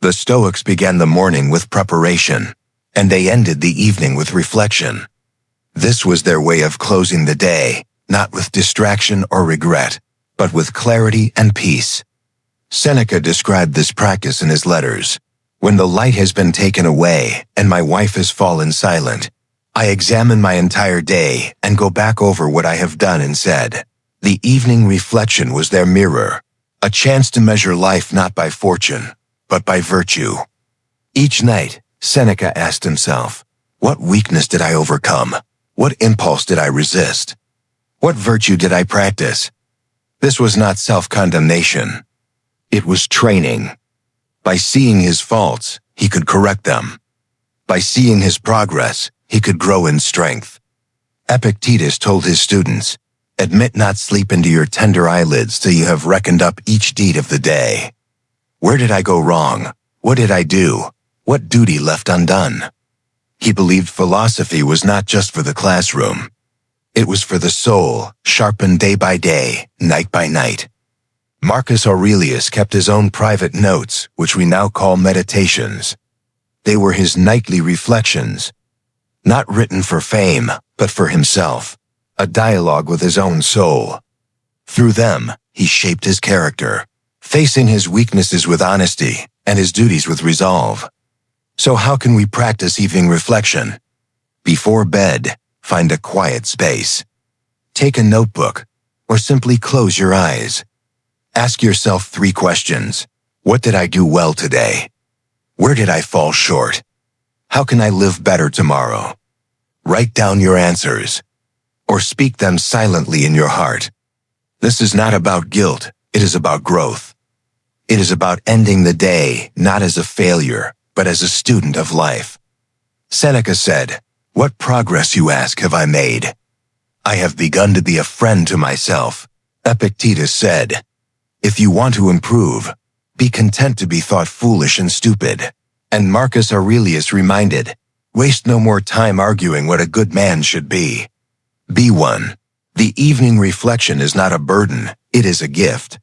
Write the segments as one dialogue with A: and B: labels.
A: The Stoics began the morning with preparation, and they ended the evening with reflection. This was their way of closing the day, not with distraction or regret, but with clarity and peace. Seneca described this practice in his letters. When the light has been taken away and my wife has fallen silent, I examine my entire day and go back over what I have done and said. The evening reflection was their mirror, a chance to measure life not by fortune, but by virtue. Each night, Seneca asked himself, what weakness did I overcome? What impulse did I resist? What virtue did I practice? This was not self-condemnation. It was training. By seeing his faults, he could correct them. By seeing his progress, he could grow in strength. Epictetus told his students, admit not sleep into your tender eyelids till you have reckoned up each deed of the day. Where did I go wrong? What did I do? What duty left undone? He believed philosophy was not just for the classroom. It was for the soul, sharpened day by day, night by night. Marcus Aurelius kept his own private notes, which we now call meditations. They were his nightly reflections, not written for fame, but for himself, a dialogue with his own soul. Through them, he shaped his character, facing his weaknesses with honesty and his duties with resolve. So how can we practice evening reflection? Before bed, find a quiet space. Take a notebook, or simply close your eyes. Ask yourself 3 questions. What did I do well today? Where did I fall short? How can I live better tomorrow? Write down your answers, or speak them silently in your heart. This is not about guilt, it is about growth. It is about ending the day not as a failure, but as a student of life. Seneca said, what progress, you ask, have I made? I have begun to be a friend to myself. Epictetus said, if you want to improve, be content to be thought foolish and stupid. And Marcus Aurelius reminded, waste no more time arguing what a good man should be. Be one. The evening reflection is not a burden, it is a gift.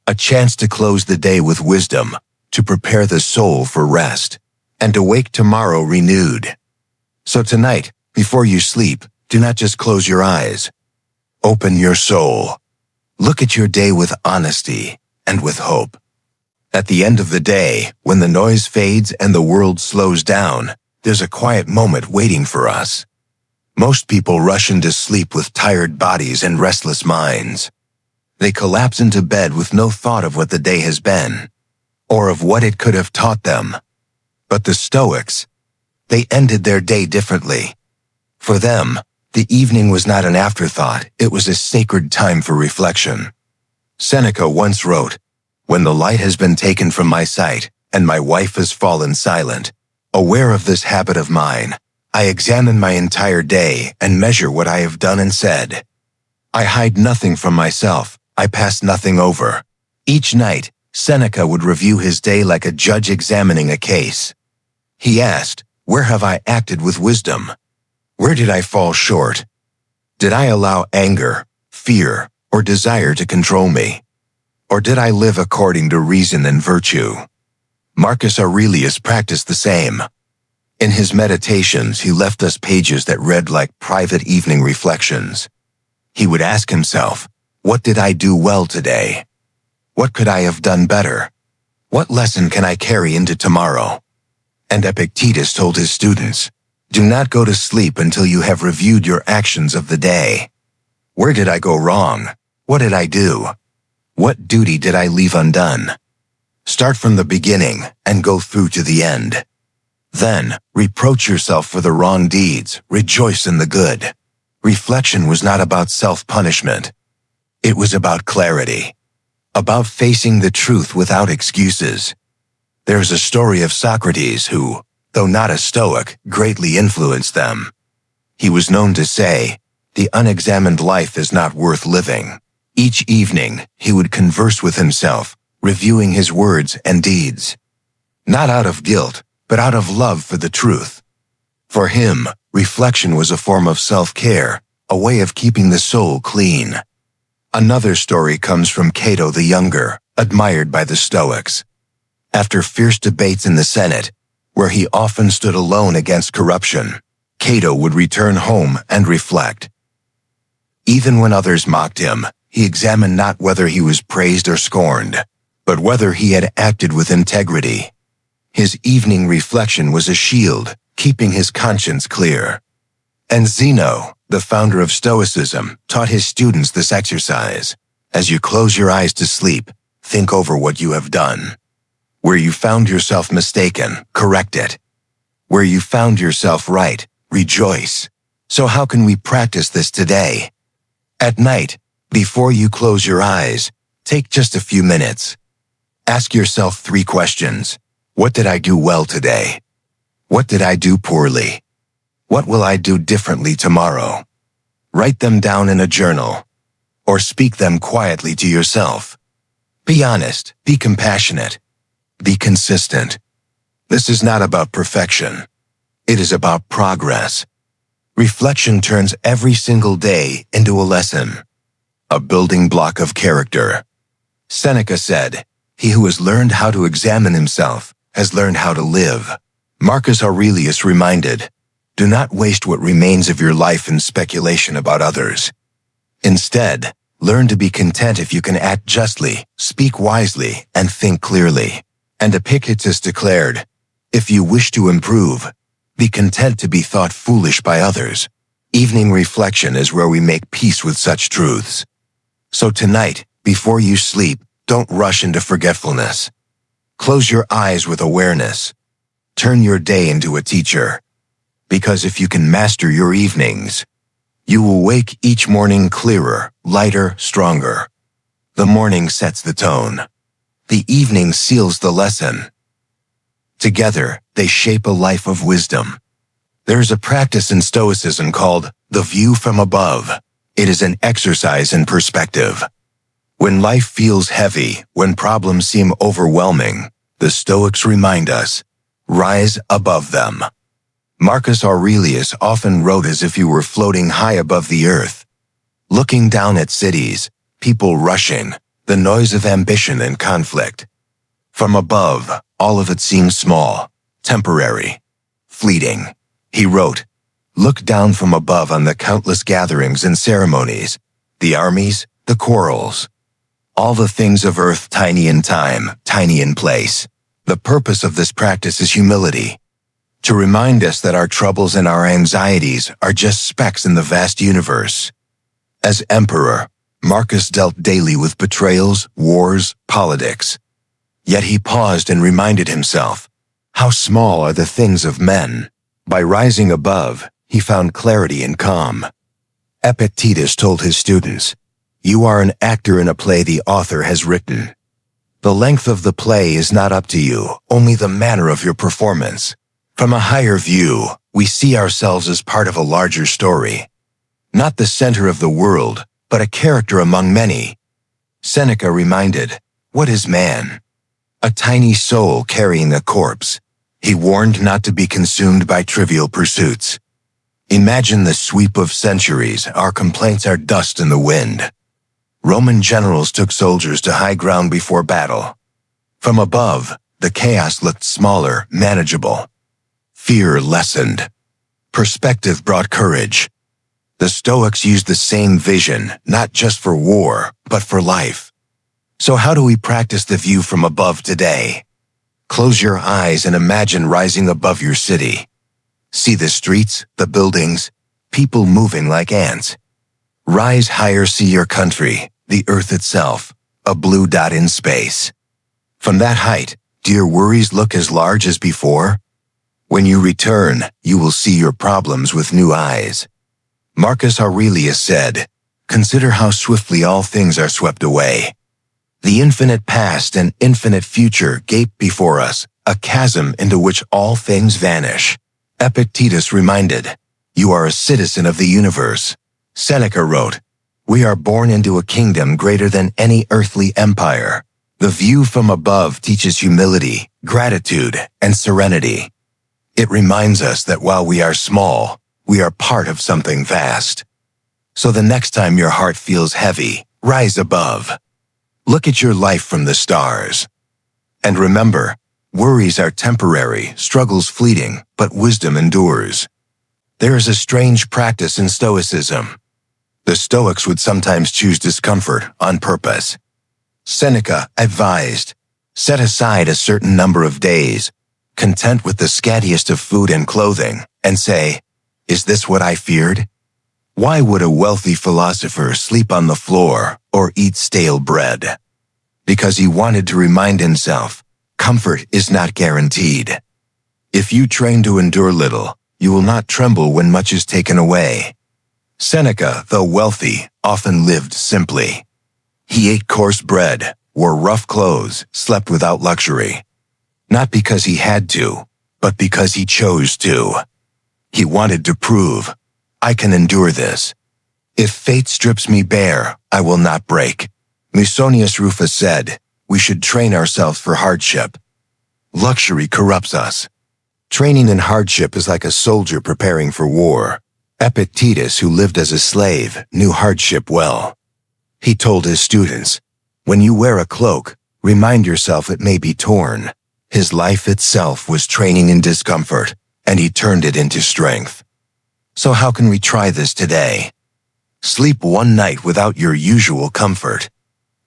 A: A chance to close the day with wisdom, to prepare the soul for rest, and to wake tomorrow renewed. So tonight, before you sleep, do not just close your eyes. Open your soul. Look at your day with honesty and with hope. At the end of the day, when the noise fades and the world slows down, there's a quiet moment waiting for us. Most people rush into sleep with tired bodies and restless minds. They collapse into bed with no thought of what the day has been, or of what it could have taught them. But the Stoics, they ended their day differently. For them, the evening was not an afterthought, it was a sacred time for reflection. Seneca once wrote, when the light has been taken from my sight, and my wife has fallen silent, aware of this habit of mine, I examine my entire day and measure what I have done and said. I hide nothing from myself, I pass nothing over. Each night, Seneca would review his day like a judge examining a case. He asked, where have I acted with wisdom? Where did I fall short? Did I allow anger, fear, or desire to control me? Or did I live according to reason and virtue? Marcus Aurelius practiced the same. In his meditations, he left us pages that read like private evening reflections. He would ask himself, what did I do well today? What could I have done better? What lesson can I carry into tomorrow? And Epictetus told his students, do not go to sleep until you have reviewed your actions of the day. Where did I go wrong? What did I do? What duty did I leave undone? Start from the beginning and go through to the end. Then, reproach yourself for the wrong deeds, rejoice in the good. Reflection was not about self-punishment. It was about clarity, about facing the truth without excuses. There's a story of Socrates who, though not a Stoic, greatly influenced them. He was known to say, the unexamined life is not worth living. Each evening, he would converse with himself, reviewing his words and deeds. Not out of guilt, but out of love for the truth. For him, reflection was a form of self-care, a way of keeping the soul clean. Another story comes from Cato the Younger, admired by the Stoics. After fierce debates in the Senate, where he often stood alone against corruption, Cato would return home and reflect. Even when others mocked him, he examined not whether he was praised or scorned, but whether he had acted with integrity. His evening reflection was a shield, keeping his conscience clear. And Zeno, the founder of Stoicism, taught his students this exercise. As you close your eyes to sleep, think over what you have done. Where you found yourself mistaken, correct it. Where you found yourself right, rejoice. So how can we practice this today? At night, before you close your eyes, take just a few minutes. Ask yourself 3 questions. What did I do well today? What did I do poorly? What will I do differently tomorrow? Write them down in a journal, or speak them quietly to yourself. Be honest, be compassionate, be consistent. This is not about perfection. It is about progress. Reflection turns every single day into a lesson, a building block of character. Seneca said, "He who has learned how to examine himself has learned how to live." Marcus Aurelius reminded, "Do not waste what remains of your life in speculation about others. Instead, learn to be content if you can act justly, speak wisely, and think clearly." And Epictetus declared, "If you wish to improve, be content to be thought foolish by others." Evening reflection is where we make peace with such truths. So tonight, before you sleep, don't rush into forgetfulness. Close your eyes with awareness. Turn your day into a teacher. Because if you can master your evenings, you will wake each morning clearer, lighter, stronger. The morning sets the tone. The evening seals the lesson. Together, they shape a life of wisdom. There is a practice in Stoicism called the view from above. It is an exercise in perspective. When life feels heavy, when problems seem overwhelming, the Stoics remind us, rise above them. Marcus Aurelius often wrote as if he were floating high above the earth, looking down at cities, people rushing, the noise of ambition and conflict. From above, all of it seems small, temporary, fleeting. He wrote, "Look down from above on the countless gatherings and ceremonies, the armies, the quarrels, all the things of earth tiny in time, tiny in place." The purpose of this practice is humility, to remind us that our troubles and our anxieties are just specks in the vast universe. As emperor, Marcus dealt daily with betrayals, wars, politics. Yet he paused and reminded himself, how small are the things of men. By rising above, he found clarity and calm. Epictetus told his students, "You are an actor in a play the author has written. The length of the play is not up to you, only the manner of your performance. From a higher view, we see ourselves as part of a larger story. Not the center of the world, but a character among many." Seneca reminded, "What is man? A tiny soul carrying a corpse." He warned not to be consumed by trivial pursuits. Imagine the sweep of centuries, our complaints are dust in the wind. Roman generals took soldiers to high ground before battle. From above, the chaos looked smaller, manageable. Fear lessened. Perspective brought courage. The Stoics used the same vision, not just for war, but for life. So how do we practice the view from above today? Close your eyes and imagine rising above your city. See the streets, the buildings, people moving like ants. Rise higher, see your country, the earth itself, a blue dot in space. From that height, do your worries look as large as before? When you return, you will see your problems with new eyes. Marcus Aurelius said, "Consider how swiftly all things are swept away. The infinite past and infinite future gape before us, a chasm into which all things vanish." Epictetus reminded, "You are a citizen of the universe." Seneca wrote, "We are born into a kingdom greater than any earthly empire." The view from above teaches humility, gratitude, and serenity. It reminds us that while we are small, we are part of something vast. So the next time your heart feels heavy, rise above. Look at your life from the stars. And remember, worries are temporary, struggles fleeting, but wisdom endures. There is a strange practice in Stoicism. The Stoics would sometimes choose discomfort on purpose. Seneca advised, set aside a certain number of days, content with the scantiest of food and clothing, and say, is this what I feared? Why would a wealthy philosopher sleep on the floor or eat stale bread? Because he wanted to remind himself, comfort is not guaranteed. If you train to endure little, you will not tremble when much is taken away. Seneca, though wealthy, often lived simply. He ate coarse bread, wore rough clothes, slept without luxury. Not because he had to, but because he chose to. He wanted to prove, I can endure this. If fate strips me bare, I will not break. Musonius Rufus said, we should train ourselves for hardship. Luxury corrupts us. Training in hardship is like a soldier preparing for war. Epictetus, who lived as a slave, knew hardship well. He told his students, when you wear a cloak, remind yourself it may be torn. His life itself was training in discomfort, and he turned it into strength. So how can we try this today? Sleep one night without your usual comfort.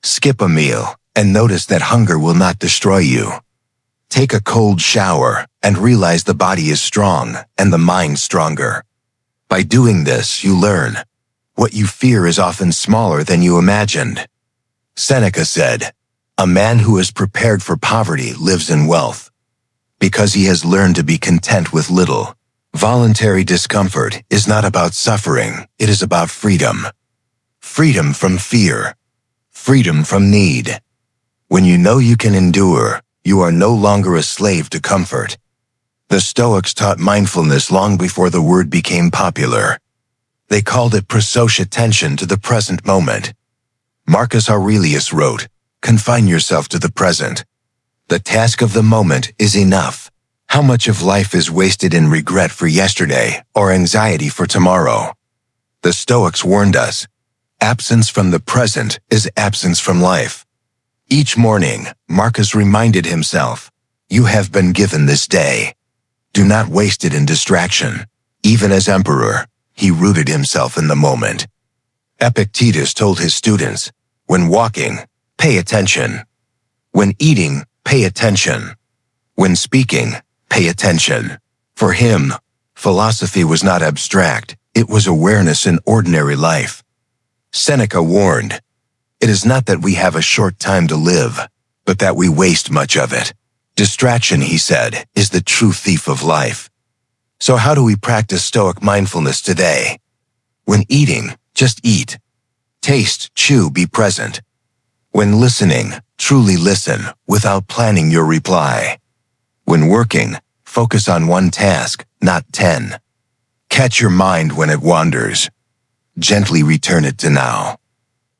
A: Skip a meal and notice that hunger will not destroy you. Take a cold shower and realize the body is strong and the mind stronger. By doing this, you learn. What you fear is often smaller than you imagined. Seneca said, a man who is prepared for poverty lives in wealth. Because he has learned to be content with little. Voluntary discomfort is not about suffering, it is about freedom. Freedom from fear. Freedom from need. When you know you can endure, you are no longer a slave to comfort. The Stoics taught mindfulness long before the word became popular. They called it precocious attention to the present moment. Marcus Aurelius wrote, confine yourself to the present. The task of the moment is enough. How much of life is wasted in regret for yesterday or anxiety for tomorrow? The Stoics warned us, absence from the present is absence from life. Each morning, Marcus reminded himself, you have been given this day. Do not waste it in distraction. Even as emperor, he rooted himself in the moment. Epictetus told his students, when walking, pay attention. When eating, pay attention. When speaking, pay attention. For him, philosophy was not abstract, it was awareness in ordinary life. Seneca warned, it is not that we have a short time to live, but that we waste much of it. Distraction, he said, is the true thief of life. So how do we practice Stoic mindfulness today? When eating, just eat. Taste, chew, be present. When listening, truly listen without planning your reply. When working, focus on one task, not 10. Catch your mind when it wanders. Gently return it to now.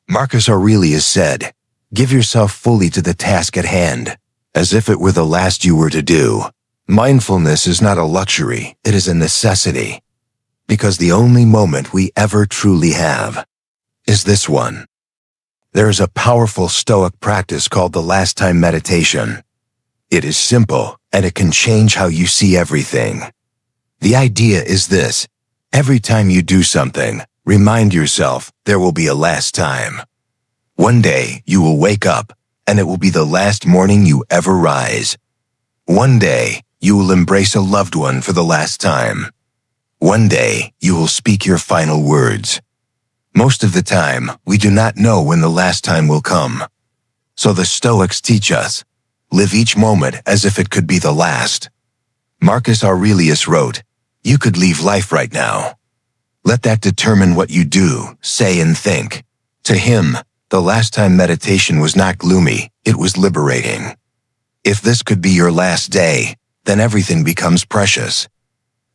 A: Marcus Aurelius said, give yourself fully to the task at hand, as if it were the last you were to do. Mindfulness is not a luxury, it is a necessity. Because the only moment we ever truly have is this one. There is a powerful Stoic practice called the last time meditation. It is simple, and it can change how you see everything. The idea is this. Every time you do something, remind yourself there will be a last time. One day, you will wake up, and it will be the last morning you ever rise. One day, you will embrace a loved one for the last time. One day, you will speak your final words. Most of the time, we do not know when the last time will come. So the Stoics teach us, live each moment as if it could be the last. Marcus Aurelius wrote, you could leave life right now. Let that determine what you do, say, and think. To him, the last time meditation was not gloomy, it was liberating. If this could be your last day, then everything becomes precious.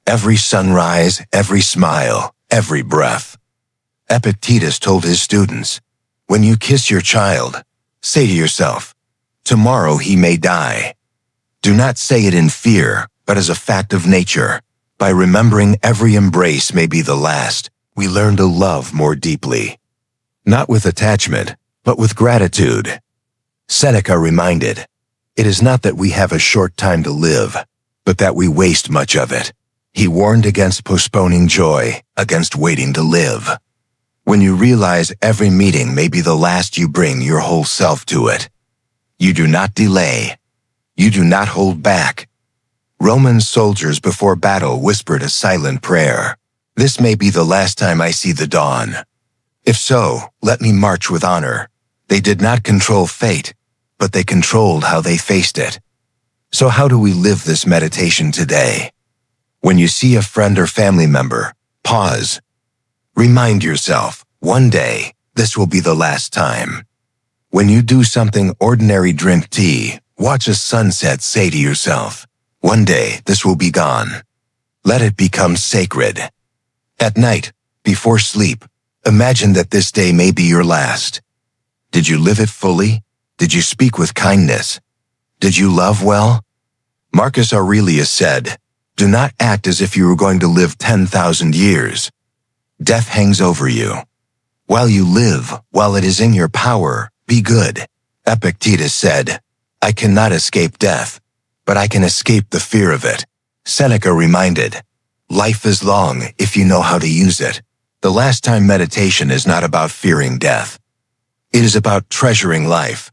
A: Every sunrise, every smile, every breath. Epictetus told his students, when you kiss your child, say to yourself, tomorrow he may die. Do not say it in fear, but as a fact of nature. By remembering every embrace may be the last, we learn to love more deeply. Not with attachment, but with gratitude. Seneca reminded, It is not that we have a short time to live, but that we waste much of it. He warned against postponing joy, against waiting to live. When you realize every meeting may be the last, you bring your whole self to it. You do not delay. You do not hold back. Roman soldiers before battle whispered a silent prayer. This may be the last time I see the dawn. If so, let me march with honor. They did not control fate, but they controlled how they faced it. So how do we live this meditation today? When you see a friend or family member, pause. Remind yourself, one day, this will be the last time. When you do something ordinary, drink tea, watch a sunset, say to yourself, one day, this will be gone. Let it become sacred. At night, before sleep, imagine that this day may be your last. Did you live it fully? Did you speak with kindness? Did you love well? Marcus Aurelius said, do not act as if you were going to live 10,000 years. Death hangs over you. While you live, while it is in your power, be good. Epictetus said, I cannot escape death, but I can escape the fear of it. Seneca reminded, life is long if you know how to use it. The last time meditation is not about fearing death. It is about treasuring life.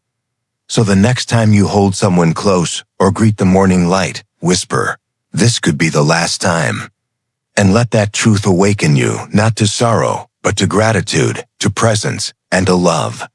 A: So the next time you hold someone close or greet the morning light, whisper, this could be the last time. And let that truth awaken you, not to sorrow, but to gratitude, to presence, and to love.